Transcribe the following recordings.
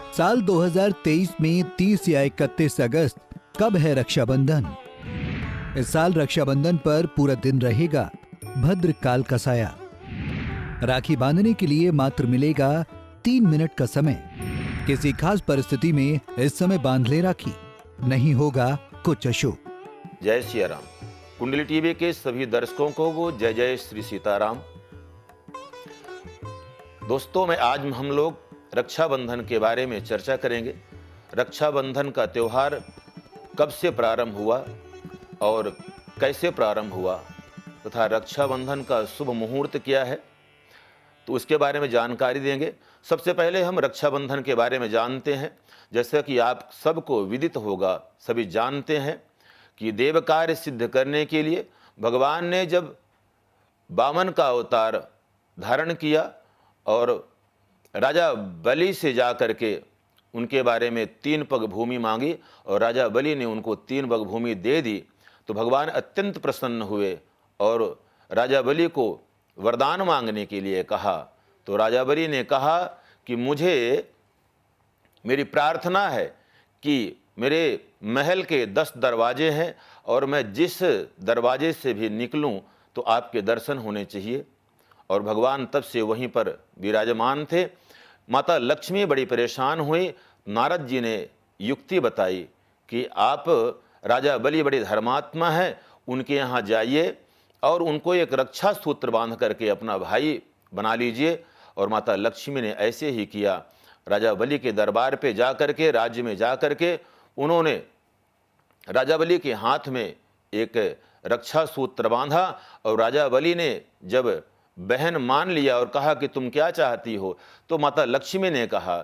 साल 2023 में 30 या 31 अगस्त कब है रक्षाबंधन? इस साल रक्षाबंधन पर पूरा दिन रहेगा भद्र काल का साया। राखी बांधने के लिए मात्र मिलेगा 3 मिनट का समय। किसी खास परिस्थिति में इस समय बांध ले राखी, नहीं होगा कुछ अशुभ। जय सिया राम। कुंडली टीवी के सभी दर्शकों को वो जय जय श्री सीताराम। दोस्तों, मैं आज हम लोग रक्षाबंधन के बारे में चर्चा करेंगे। रक्षाबंधन का त्योहार कब से प्रारंभ हुआ और कैसे प्रारंभ हुआ तथा रक्षाबंधन का शुभ मुहूर्त क्या है, तो उसके बारे में जानकारी देंगे। सबसे पहले हम रक्षाबंधन के बारे में जानते हैं। जैसा कि आप सबको विदित होगा, सभी जानते हैं कि देव कार्य सिद्ध करने के लिए भगवान ने जब वामन का अवतार धारण किया और राजा बलि से जा करके उनके बारे में 3 पग भूमि मांगी और राजा बलि ने उनको 3 पग भूमि दे दी, तो भगवान अत्यंत प्रसन्न हुए और राजा बलि को वरदान मांगने के लिए कहा। तो राजा बलि ने कहा कि मेरी प्रार्थना है कि मेरे महल के 10 दरवाजे हैं और मैं जिस दरवाजे से भी निकलूं तो आपके दर्शन होने चाहिए। और भगवान तब से वहीं पर विराजमान थे। माता लक्ष्मी बड़ी परेशान हुई। नारद जी ने युक्ति बताई कि आप राजा बलि बड़े धर्मात्मा हैं, उनके यहाँ जाइए और उनको एक रक्षा सूत्र बांध करके अपना भाई बना लीजिए। और माता लक्ष्मी ने ऐसे ही किया। राजा बलि के दरबार पे जा करके, राज्य में जा करके उन्होंने राजा बलि के हाथ में एक रक्षा सूत्र बांधा और राजा बलि ने जब बहन मान लिया और कहा कि तुम क्या चाहती हो, तो माता लक्ष्मी ने कहा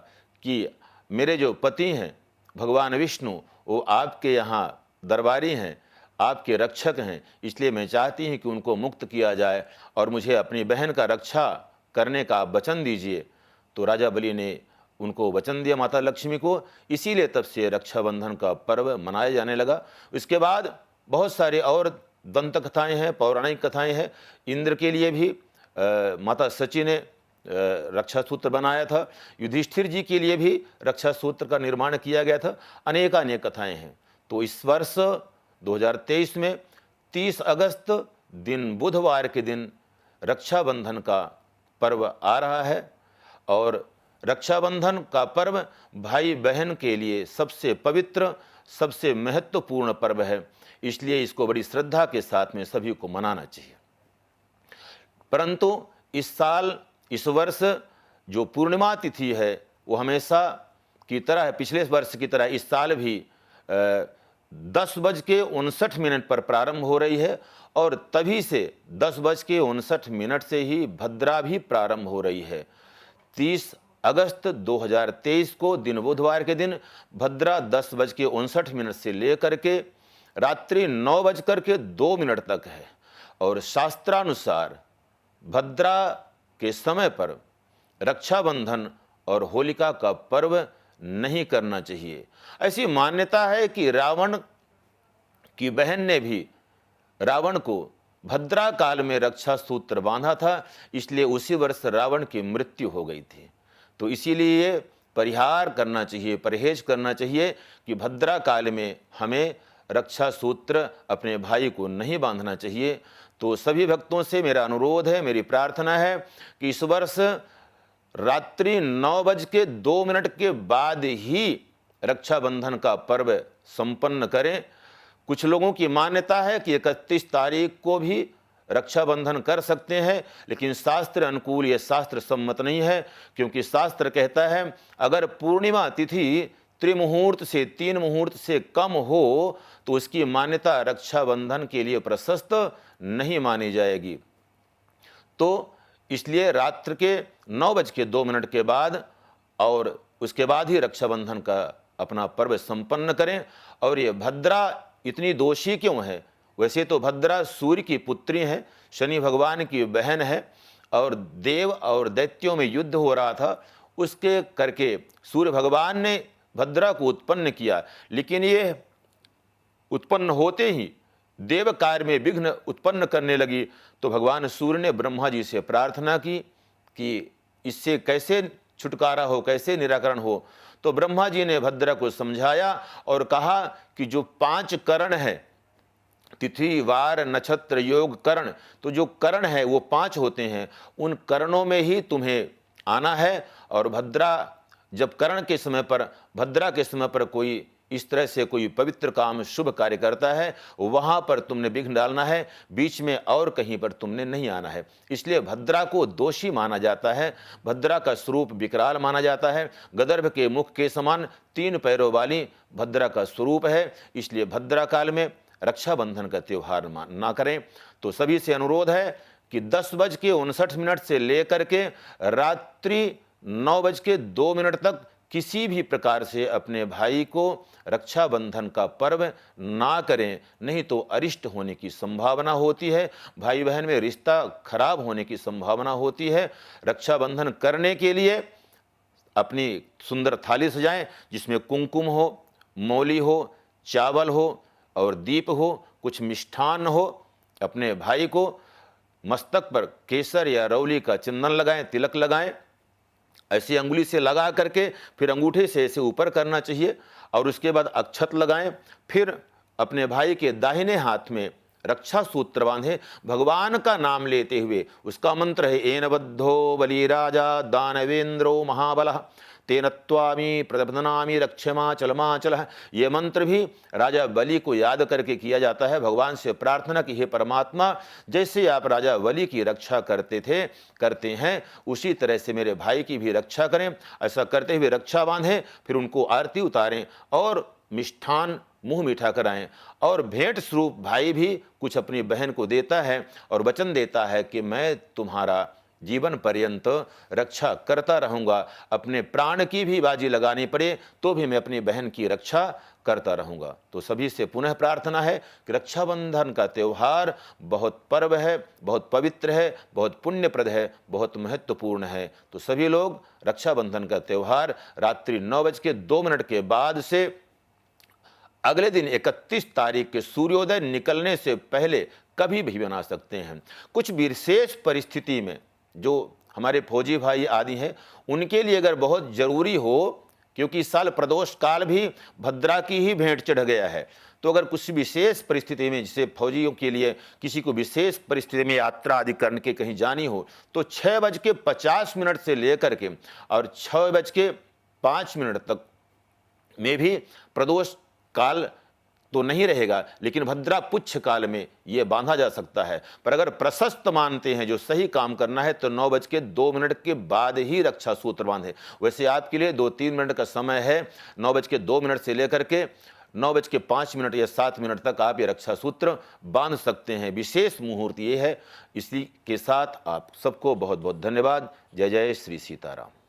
कि मेरे जो पति हैं भगवान विष्णु, वो आपके यहाँ दरबारी हैं, आपके रक्षक हैं, इसलिए मैं चाहती हूँ कि उनको मुक्त किया जाए और मुझे अपनी बहन का रक्षा करने का वचन दीजिए। तो राजा बलि ने उनको वचन दिया माता लक्ष्मी को। इसीलिए तब से रक्षाबंधन का पर्व मनाया जाने लगा। इसके बाद बहुत सारे और दंत कथाएँ हैं, पौराणिक कथाएँ हैं। इंद्र के लिए भी माता सची ने रक्षा सूत्र बनाया था। युधिष्ठिर जी के लिए भी रक्षा सूत्र का निर्माण किया गया था। अनेक कथाएं हैं। तो इस वर्ष 2023 में 30 अगस्त दिन बुधवार के दिन रक्षाबंधन का पर्व आ रहा है। और रक्षाबंधन का पर्व भाई बहन के लिए सबसे पवित्र, सबसे महत्वपूर्ण पर्व है। इसलिए इसको बड़ी श्रद्धा के साथ में सभी को मनाना चाहिए। परंतु इस साल, इस वर्ष जो पूर्णिमा तिथि है वो हमेशा की तरह, पिछले वर्ष की तरह इस साल भी 10:59 पर प्रारंभ हो रही है। और तभी से 10:59 से ही भद्रा भी प्रारंभ हो रही है। 30 अगस्त 2023 को दिन बुधवार के दिन भद्रा 10:59 से लेकर के रात्रि 9:02 तक है। और शास्त्रानुसार भद्रा के समय पर रक्षाबंधन और होलिका का पर्व नहीं करना चाहिए। ऐसी मान्यता है कि रावण की बहन ने भी रावण को भद्रा काल में रक्षा सूत्र बांधा था, इसलिए उसी वर्ष रावण की मृत्यु हो गई थी। तो इसीलिए परिहार करना चाहिए, परहेज करना चाहिए कि भद्रा काल में हमें रक्षा सूत्र अपने भाई को नहीं बांधना चाहिए। तो सभी भक्तों से मेरा अनुरोध है, मेरी प्रार्थना है कि इस वर्ष रात्रि 9:02 के बाद ही रक्षाबंधन का पर्व संपन्न करें। कुछ लोगों की मान्यता है कि 31 तारीख को भी रक्षाबंधन कर सकते हैं, लेकिन शास्त्र अनुकूल ये शास्त्र सम्मत नहीं है। क्योंकि शास्त्र कहता है अगर पूर्णिमा तिथि त्रिमुहूर्त से 3 मुहूर्त से कम हो तो उसकी मान्यता रक्षाबंधन के लिए प्रशस्त नहीं मानी जाएगी। तो इसलिए रात्र के 9:02 के बाद और उसके बाद ही रक्षाबंधन का अपना पर्व संपन्न करें। और ये भद्रा इतनी दोषी क्यों है? वैसे तो भद्रा सूर्य की पुत्री है, शनि भगवान की बहन है और देव और दैत्यों में युद्ध हो रहा था, उसके करके सूर्य भगवान ने भद्रा को उत्पन्न किया। लेकिन ये उत्पन्न होते ही देव कार्य में विघ्न उत्पन्न करने लगी। तो भगवान सूर्य ने ब्रह्मा जी से प्रार्थना की कि इससे कैसे छुटकारा हो, कैसे निराकरण हो। तो ब्रह्मा जी ने भद्रा को समझाया और कहा कि जो 5 करण है, तिथि वार नक्षत्र योग करण, तो जो करण है वो 5 होते हैं, उन करणों में ही तुम्हें आना है। और भद्रा जब करण के समय पर, भद्रा के समय पर कोई इस तरह से कोई पवित्र काम शुभ कार्य करता है, वहाँ पर तुमने विघ्न डालना है, बीच में और कहीं पर तुमने नहीं आना है। इसलिए भद्रा को दोषी माना जाता है। भद्रा का स्वरूप विकराल माना जाता है। गदर्भ के मुख के समान 3 पैरों वाली भद्रा का स्वरूप है। इसलिए भद्रा काल में रक्षाबंधन का त्यौहार ना करें। तो सभी से अनुरोध है कि 10:59 से लेकर के रात्रि 9:02 तक किसी भी प्रकार से अपने भाई को रक्षाबंधन का पर्व ना करें, नहीं तो अरिष्ट होने की संभावना होती है, भाई बहन में रिश्ता खराब होने की संभावना होती है। रक्षाबंधन करने के लिए अपनी सुंदर थाली सजाएं, जिसमें कुमकुम हो, मौली हो, चावल हो और दीप हो, कुछ मिष्ठान हो। अपने भाई को मस्तक पर केसर या रौली का चंदन लगाएं, तिलक लगाएं, ऐसी अंगुली से लगा करके फिर अंगूठे से ऐसे ऊपर करना चाहिए और उसके बाद अक्षत लगाएं। फिर अपने भाई के दाहिने हाथ में रक्षा सूत्र बांधे, भगवान का नाम लेते हुए। उसका मंत्र है एन बद्धो बलिराजा दानवेंद्रो महाबलः तेन त्वामि प्रबधनामि रक्षमाचलमाचल। ये मंत्र भी राजा बलि को याद करके किया जाता है। भगवान से प्रार्थना की हे परमात्मा, जैसे आप राजा बलि की रक्षा करते हैं, उसी तरह से मेरे भाई की भी रक्षा करें। ऐसा करते हुए रक्षा बांधें, फिर उनको आरती उतारें और मिष्ठान मुंह मीठा कराएं। और भेंट स्वरूप भाई भी कुछ अपनी बहन को देता है और वचन देता है कि मैं तुम्हारा जीवन पर्यंत रक्षा करता रहूंगा, अपने प्राण की भी बाजी लगानी पड़े तो भी मैं अपनी बहन की रक्षा करता रहूंगा। तो सभी से पुनः प्रार्थना है कि रक्षाबंधन का त्यौहार बहुत पर्व है, बहुत पवित्र है, बहुत पुण्यप्रद है, बहुत महत्वपूर्ण है। तो सभी लोग रक्षाबंधन का त्यौहार रात्रि 9:02 के बाद से अगले दिन 31 तारीख के सूर्योदय निकलने से पहले कभी भी बना सकते हैं। कुछ विशेष परिस्थिति में जो हमारे फौजी भाई आदि हैं, उनके लिए अगर बहुत जरूरी हो, क्योंकि इस साल प्रदोष काल भी भद्रा की ही भेंट चढ़ गया है, तो अगर कुछ विशेष परिस्थिति में, जैसे फौजियों के लिए किसी को विशेष परिस्थिति में यात्रा आदि करने के कहीं जानी हो, तो 6:50 से लेकर के और 6:05 तक में भी प्रदोष काल तो नहीं रहेगा, लेकिन भद्रा पुच्छ काल में ये बांधा जा सकता है। पर अगर प्रशस्त मानते हैं जो सही काम करना है, तो 9:02 के बाद ही रक्षा सूत्र बांधे। वैसे आपके लिए 2-3 मिनट का समय है, 9:02 से लेकर के 9:05 या 7 तक आप ये रक्षा सूत्र बांध सकते हैं। विशेष मुहूर्त ये है। इसी के साथ आप सबको बहुत बहुत धन्यवाद। जय जय श्री सीताराम।